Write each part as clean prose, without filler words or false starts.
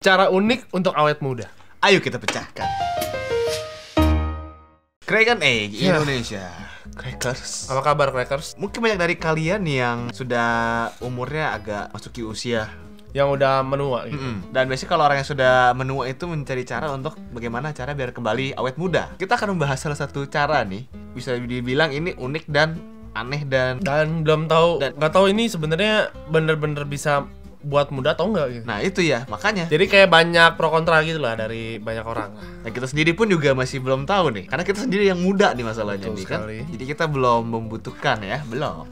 Cara unik untuk awet muda. Ayo kita pecahkan. Kraken Egg Indonesia. Crackers. Apa kabar Crackers? Mungkin banyak dari kalian yang sudah umurnya agak masuki usia Yang udah menua gitu. Dan biasanya kalau orang yang sudah menua itu mencari cara untuk bagaimana cara biar kembali awet muda. Kita akan membahas salah satu cara nih, bisa dibilang ini unik dan aneh dan belum tahu, nggak tahu ini sebenarnya bener-bener bisa buat muda atau enggak gitu. Nah itu ya, makanya Jadi kayak banyak pro kontra gitu lah dari banyak orang. Nah kita sendiri pun juga masih belum tahu nih, karena kita sendiri yang muda nih masalahnya Betul nih kan. sekali. Jadi kita belum membutuhkan ya, belum.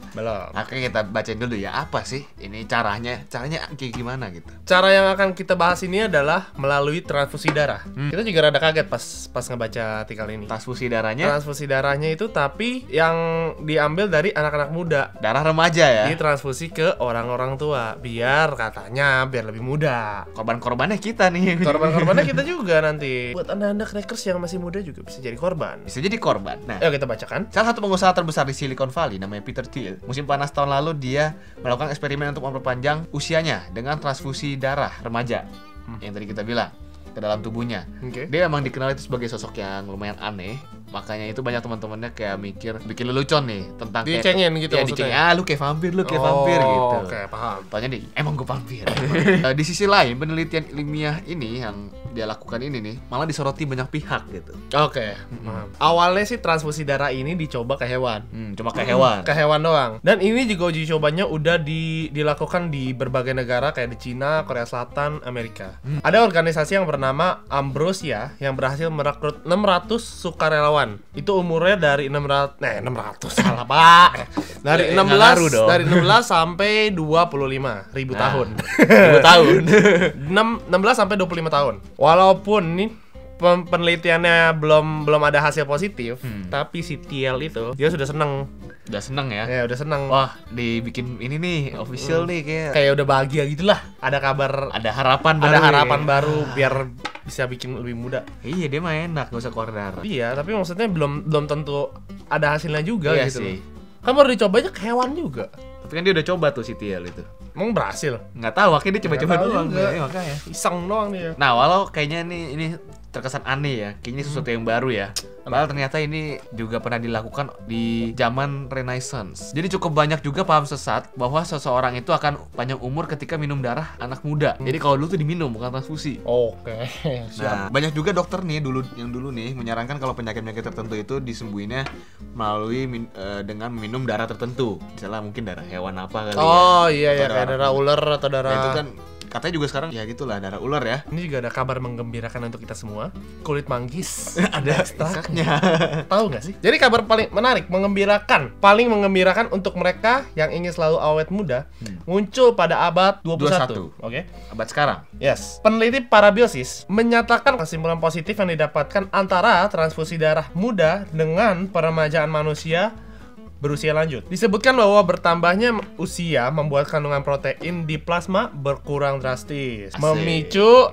Makanya kita bacain dulu ya, apa sih ini caranya kayak gimana gitu. Cara yang akan kita bahas ini adalah melalui transfusi darah. Kita juga rada kaget pas ngebaca artikel ini. Transfusi darahnya, Transfusi darahnya itu tapi yang diambil dari anak-anak muda. darah remaja ya. Ditransfusi ke orang-orang tua biar katanya biar lebih muda. Korban-korbannya kita nih. Korban-korbannya kita juga nanti. Buat anda-anda Crackers yang masih muda juga bisa jadi korban. Bisa jadi korban. Nah, Ayo kita bacakan. salah satu pengusaha terbesar di Silicon Valley namanya Peter Thiel. Musim panas tahun lalu dia melakukan eksperimen untuk memperpanjang usianya dengan transfusi darah remaja yang tadi kita bilang ke dalam tubuhnya. Oke. Dia memang dikenal itu sebagai sosok yang lumayan aneh. Makanya itu banyak teman-temannya kayak bikin lelucon nih tentang kayak- Dicengin gitu ya, maksudnya? dicengin, lu kayak vampir, lu kayak vampir gitu. Oke, paham. Tanya deh, emang gue vampir. Di sisi lain, penelitian ilmiah ini yang dia lakukan ini nih malah disoroti banyak pihak gitu. Oke, paham. Awalnya sih transfusi darah ini dicoba ke hewan. Cuma kayak hewan. Ke hewan doang. Dan ini juga uji cobanya udah dilakukan di berbagai negara kayak di Cina, Korea Selatan, Amerika. Ada organisasi yang bernama Ambrosia yang berhasil merekrut 600 sukarelawan. Itu umurnya dari 600 salah Pak. Dari Nggak ngaruh 16 dong. dari 16 sampai 25 ribu tahun. 2 tahun. 16 sampai 25 tahun. Walaupun nih penelitiannya belum ada hasil positif, tapi si Thiel itu dia sudah seneng. Udah seneng ya. Ya udah seneng. Wah, dibikin ini nih official nih Kayak udah bahagia gitulah. Ada kabar, ada harapan baru. ada harapan ya. baru biar bisa bikin lebih muda. Iya, dia mah enak, gak usah keluar darah. Iya, tapi maksudnya belum tentu ada hasilnya juga Iya gitu. sih. Kan baru dicobanya ke hewan juga. Tapi kan dia udah coba tuh si Thiel itu. Emang berhasil? Nggak tahu, akhirnya dia coba-coba Nggak tahu doang. juga. Ya, makanya. Iseng doang dia. Nah, walau kayaknya ini terkesan aneh ya, kayaknya sesuatu yang baru ya. Padahal ternyata ini juga pernah dilakukan di zaman Renaissance. Jadi cukup banyak juga paham sesat bahwa seseorang itu akan panjang umur ketika minum darah anak muda. Jadi kalau dulu tuh diminum bukan transfusi. Oke, Nah, banyak juga dokter nih dulu nih menyarankan kalau penyakit-penyakit tertentu itu disembuhinnya melalui dengan minum darah tertentu. Misalnya mungkin darah hewan apa kali ya. Oh iya ya, Atau kayak darah ular atau darah. Nah, itu kan katanya juga sekarang ya gitulah darah ular ya. Ini juga ada kabar menggembirakan untuk kita semua. Kulit manggis Ada ekstraknya. ekstraknya. Tahu nggak sih? Jadi kabar paling menarik, paling mengembirakan untuk mereka yang ingin selalu awet muda, muncul pada abad 21. 21. Oke. Abad sekarang. Yes. Peneliti parabiosis menyatakan kesimpulan positif yang didapatkan antara transfusi darah muda dengan peremajaan manusia berusia lanjut. Disebutkan bahwa bertambahnya usia membuat kandungan protein di plasma berkurang drastis. Asik. Memicu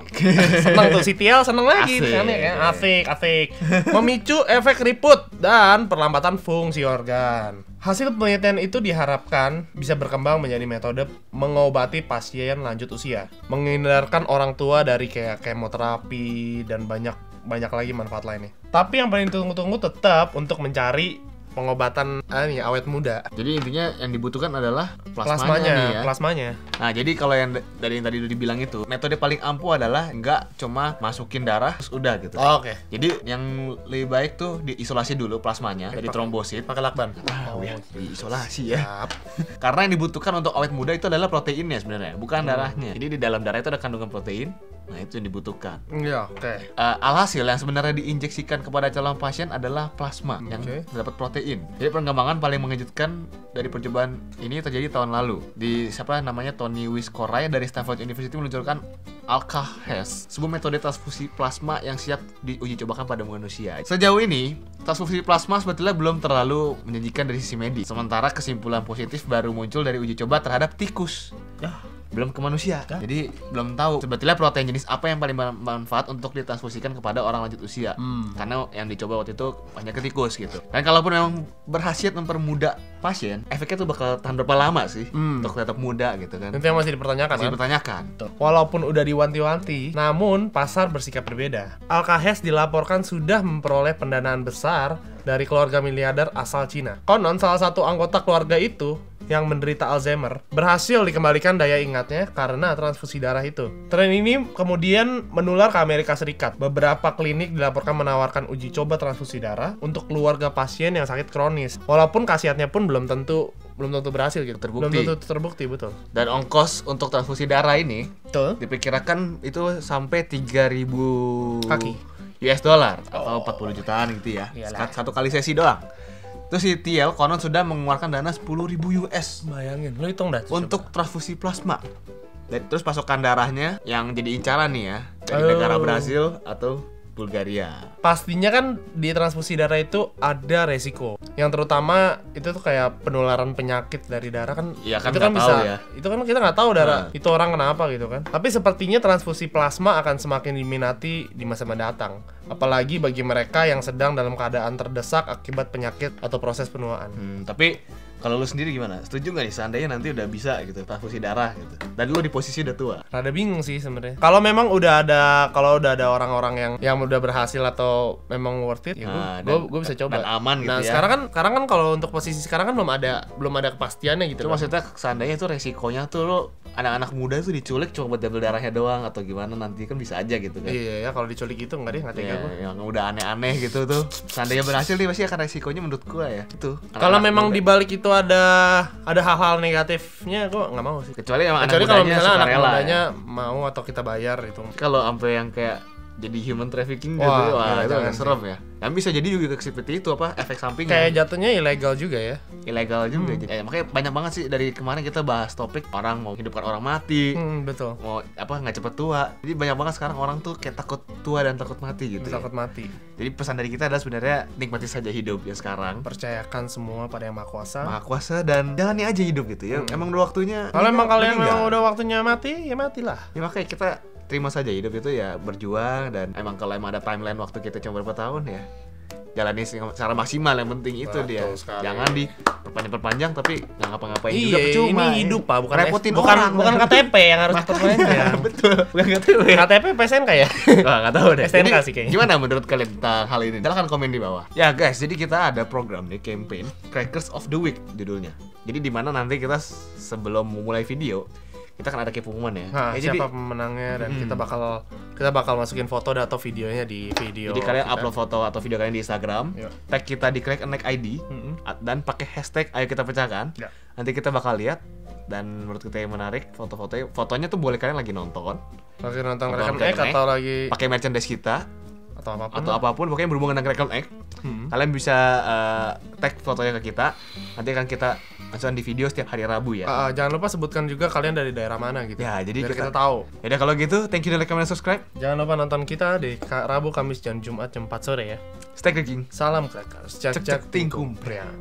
seneng tuh si Thiel seneng lagi Asik. kan ya, asik. Memicu efek riput dan perlambatan fungsi organ. Hasil penelitian itu diharapkan bisa berkembang menjadi metode mengobati pasien lanjut usia, menghindarkan orang tua dari kayak kemoterapi dan banyak lagi manfaat lainnya. Tapi yang paling ditunggu-tunggu tetap untuk mencari pengobatan awet muda. Jadi intinya yang dibutuhkan adalah plasmanya nih ya. Plasmanya. Nah, jadi kalau yang dari yang tadi udah dibilang itu, metode paling ampuh adalah nggak cuma masukin darah terus udah gitu. Oke. Jadi yang lebih baik tuh diisolasi dulu plasmanya dari trombosit. Pakai lakban. Ya, diisolasi ya. Siap. Karena yang dibutuhkan untuk awet muda itu adalah proteinnya sebenarnya, bukan darahnya. Jadi di dalam darah itu ada kandungan protein. Nah, itu yang dibutuhkan. Iya, oke. Alhasil yang sebenarnya diinjeksikan kepada calon pasien adalah plasma yang terdapat protein. Jadi pengembangan paling mengejutkan dari percobaan ini terjadi tahun lalu. Di siapa namanya Tony Wiskoray dari Stanford University meluncurkan ALKAHES, sebuah metode transfusi plasma yang siap diuji cobakan pada manusia. Sejauh ini, transfusi plasma sebetulnya belum terlalu menjanjikan dari sisi medis. Sementara kesimpulan positif baru muncul dari uji coba terhadap tikus. belum ke manusia. Jadi belum tahu sebetulnya protein jenis apa yang paling bermanfaat untuk ditransfusikan kepada orang lanjut usia. Karena yang dicoba waktu itu banyak ke tikus gitu. Dan kalaupun memang berhasil mempermudah pasien, efeknya tuh bakal tahan berapa lama sih untuk tetap muda gitu kan. Itu yang masih dipertanyakan. Masih dipertanyakan. Walaupun udah diwanti-wanti, namun pasar bersikap berbeda. Alka-Hess dilaporkan sudah memperoleh pendanaan besar dari keluarga miliarder asal Cina. Konon salah satu anggota keluarga itu yang menderita Alzheimer berhasil dikembalikan daya ingatnya karena transfusi darah itu. Tren ini kemudian menular ke Amerika Serikat. Beberapa klinik dilaporkan menawarkan uji coba transfusi darah untuk keluarga pasien yang sakit kronis. Walaupun khasiatnya pun belum tentu berhasil gitu. Terbukti. Belum tentu terbukti, betul. Dan ongkos untuk transfusi darah ini Betul. diperkirakan itu sampai 3.000 Kaki. US dollar atau 40 jutaan gitu ya. Iyalah. Satu kali sesi doang. Terus si Tiel konon sudah mengeluarkan dana 10.000 US Bayangin, lo hitung dah. untuk transfusi plasma. Dan terus pasokan darahnya yang jadi incaran nih ya dari negara Brasil atau Bulgaria. Pastinya kan di transfusi darah itu ada resiko. Yang terutama itu tuh kayak penularan penyakit dari darah kan. Iya kan itu kan nggak bisa. tahu ya. Itu kan kita nggak tahu darah itu orang kenapa gitu kan. Tapi sepertinya transfusi plasma akan semakin diminati di masa mendatang. Apalagi bagi mereka yang sedang dalam keadaan terdesak akibat penyakit atau proses penuaan. Tapi kalau lu sendiri gimana? Setuju nggak nih seandainya nanti udah bisa gitu transfusi darah gitu? Dan lu di posisi udah tua. Rada bingung sih sebenarnya. Kalau memang udah ada orang-orang yang udah berhasil atau memang worth it, ya gue bisa coba. Dan aman gitu nah, ya. sekarang kan kalau untuk posisi sekarang kan belum ada kepastiannya gitu. Itu maksudnya seandainya tuh resikonya tuh lo anak-anak muda tuh diculik cuma buat double darahnya doang atau gimana nanti kan bisa aja gitu kan. Iya ya, kalau diculik itu nggak tega gue. Yang udah aneh-aneh gitu tuh. Seandainya berhasil nih pasti akan resikonya menurut gue ya. Itu. Kalau memang dibalik itu ada hal-hal negatifnya, gue nggak mau sih. Kecuali emang Kecuali anak kalau mudanya misalnya anak sukarela mudanya ya. mau atau kita bayar itu. Kalau sampai yang kayak jadi human trafficking Wah, gitu, gila, itu jangan agak serem ya. Yang bisa jadi juga seperti itu apa efek sampingnya. Kayak jatuhnya ilegal juga ya. Ilegal juga. Makanya banyak banget sih dari kemarin kita bahas topik orang mau hidupkan orang mati, Betul. mau nggak cepet tua. Jadi banyak banget sekarang orang tuh kayak takut tua dan takut mati gitu. Takut mati. Jadi pesan dari kita adalah sebenarnya nikmati saja hidup ya sekarang. Percayakan semua pada Yang Maha Kuasa. Maha Kuasa dan jalani aja hidup gitu ya. Emang udah waktunya. Kalau emang kalian meninggal. memang udah waktunya mati, ya matilah. Ya makanya kita terima saja hidup itu ya berjuang dan emang kalau emang ada timeline waktu kita cuma berapa tahun ya jalani secara maksimal yang penting itu Betul dia. sekali. Jangan diperpanjang tapi nggak ngapa-ngapain juga Iya, percuma. ini hidup Pak, bukan repotin bukan orang. bukan KTP yang harus diperpanjang. Betul, bukan KTP. KTP PSN kayak. Wah, nggak tahu deh. STNK Jadi, sih kayaknya. gimana menurut kalian tentang hal ini? Silahkan komen di bawah. Ya guys, jadi kita ada program nih campaign Crackers of the Week judulnya. Jadi di mana nanti kita sebelum memulai video kita kan ada pengumuman ya. Nah, Jadi siapa pemenangnya dan kita bakal masukin foto atau videonya di video. Jadi kalian kita. upload foto atau video kalian di Instagram, Yuk. tag kita di Crack Neck ID, dan pakai hashtag ayo kita pecahkan. Ya. Nanti kita bakal lihat dan menurut kita yang menarik fotonya tuh boleh kalian lagi nonton, Lagi nonton Nonton Rekan Crack Egg Neck, atau lagi pakai merchandise kita atau apapun pokoknya berhubungan dengan Crack Egg. Kalian bisa tag fotonya ke kita. Nanti akan kita masukkan di video setiap hari Rabu ya. Jangan lupa sebutkan juga kalian dari daerah mana gitu. Ya, jadi biar kita kita tahu. Yaudah kalau gitu, thank you dan like, comment, dan subscribe. Jangan lupa nonton kita di Rabu, Kamis, dan Jumat jam 4 sore ya. Stay cracking. Salam Crackers. Cek Cek, cek tingkum. tingkum priang.